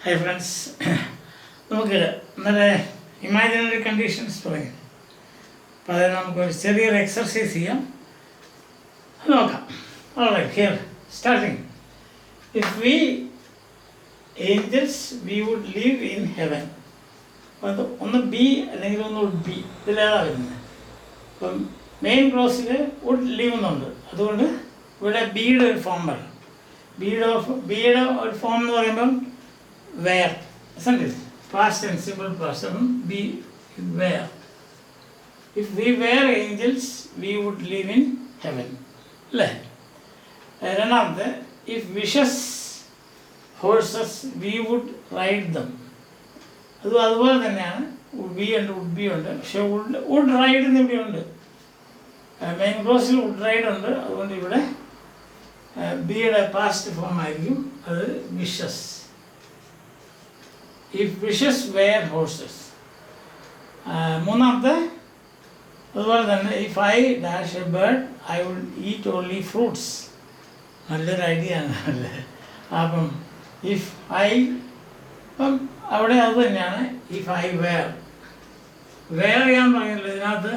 Hi friends, നമുക്ക് ഇന്നലെ imaginary conditions തുടങ്ങി. അപ്പോൾ അതിന് നമുക്കൊരു ചെറിയൊരു എക്സർസൈസ് ചെയ്യാം, അത് നോക്കാം. Alright, here, starting. If we angels, we would live in heaven. അത് ഒന്ന് ബി അല്ലെങ്കിൽ ഒന്ന് വുഡ് ബി, ഇതിലേതാ വരുന്നത്. അപ്പം മെയിൻ ക്ലോസിൽ വുഡ് ലീവ് എന്നുണ്ട്, അതുകൊണ്ട് ഇവിടെ ബിയുടെ ഒരു ഫോം വരണം. ബിയുടെ ഒരു ഫോം എന്ന് പറയുമ്പം where, isn't it? Past and simple past. Be where. If we were angels, we would live in heaven. രണ്ടാമത്തെ, if wishes horses, we would ride them. അതുപോലെ തന്നെയാണ് ബി ഉണ്ട്, വുഡ് ബി ഉണ്ട്. പക്ഷെ വുഡ് റൈഡ് എന്ന് ഇവിടെ ഉണ്ട്, മെയിൻ ക്ലോസിൽ വുഡ് റൈഡ് ഉണ്ട്. അതുകൊണ്ട് ഇവിടെ ബിയുടെ പാസ്റ്റ് ഫോം ആയിരിക്കും, അത് wishes. If wishes were horses. മൂന്നാമത്തെ അതുപോലെ തന്നെ, if I dash a bird, I will eat only fruits. നല്ലൊരു ഐഡിയ ആണ് അല്ലേ? അപ്പം ഇഫ് ഐ, അപ്പം അവിടെ അത് തന്നെയാണ്. ഇഫ് ഐ വേർ ചെയ്യാൻ പറഞ്ഞല്ലോ ഇതിനകത്ത്.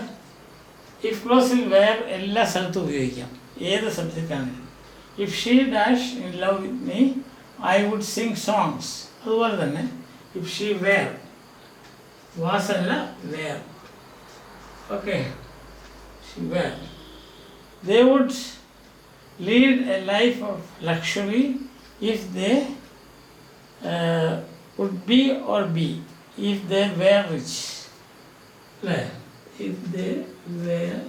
ഇഫ് ക്ലോസിൽ വേർ എല്ലാ സ്ഥലത്തും ഉപയോഗിക്കാം, ഏത് സബ്ജക്റ്റാണെങ്കിലും. If she dash in love with me, I would sing songs. അതുപോലെ തന്നെ if she were, was alla were. Okay, she were. They would lead a life of luxury if they would be or be, if they were rich. If they were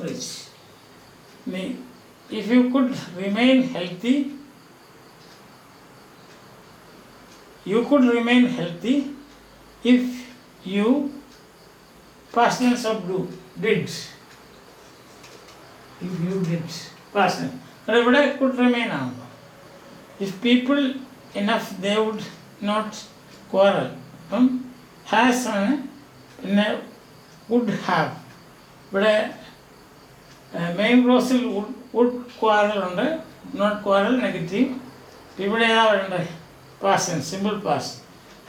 rich. If you could remain healthy, you could remain healthy if you, past tense of do, did. If you did, past tense. But ഇവിടെ could remain ആണല്ലോ. If people enough, they would not quarrel. അപ്പം has ആണ്, പിന്നെ would have. ഇവിടെ main ക്ലോസിൽ would quarrel ഉണ്ട്, not quarrel negative. ഇവിടെ ഏതാ വരണ്ടേ? Past and simple past.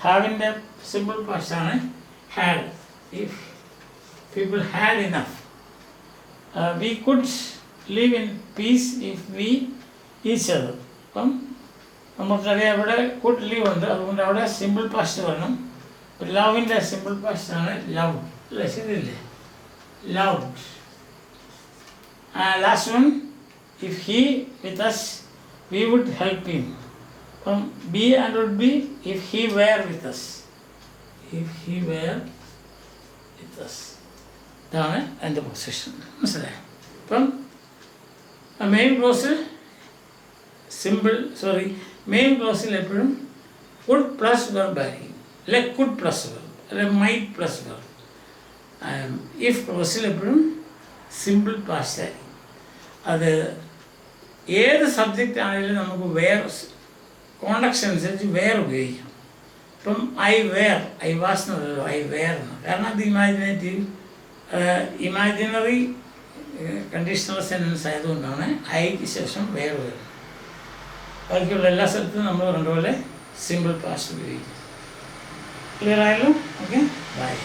Having the simple past ആണ് had. If people had enough. We could live in peace if we each other. അപ്പം നമുക്കറിയാം ഇവിടെ could live ഉണ്ട്, അതുകൊണ്ട് അവിടെ സിമ്പിൾ പാസ്റ്റ് വരണം. ലവിൻ്റെ സിമ്പിൾ പാസ്റ്റ് ആണ് ലവ്, അല്ലേ? ശരിയല്ലേ? Love. Last one, if he with us, we would help him. Be and would be if he were with us. If he were with us. ഇതാണ് എൻ്റെ position, മനസ്സിലായോ? അപ്പം main ക്ലോസിൽ main ക്ലോസിൽ എപ്പോഴും would plus verb ആയിരിക്കും, അല്ലെ could plus verb, അല്ലെ might plus verb. If ക്ലോസിൽ എപ്പോഴും simple past ആയിരിക്കും. അത് ഏത് സബ്ജക്റ്റ് ആണെങ്കിലും നമുക്ക് വേറെ കോണ്ടക്സ്റ്റ് അനുസരിച്ച് വേർ ഉപയോഗിക്കാം. ഇപ്പം ഐ വാസ് എന്നല്ലോ, ഐ വേർ എന്ന്. കാരണം അത് ഇമാജിനറി കണ്ടീഷണൽ സെൻറ്റൻസ് ആയതുകൊണ്ടാണ് ഐക്ക് ശേഷം വേർ വരുന്നത്. ബാക്കിയുള്ള എല്ലാ സ്ഥലത്തും നമ്മൾ കണ്ടപോലെ സിമ്പിൾ പാസ്റ്റ് ഉപയോഗിക്കും. ക്ലിയർ ആയല്ലോ? Okay, by.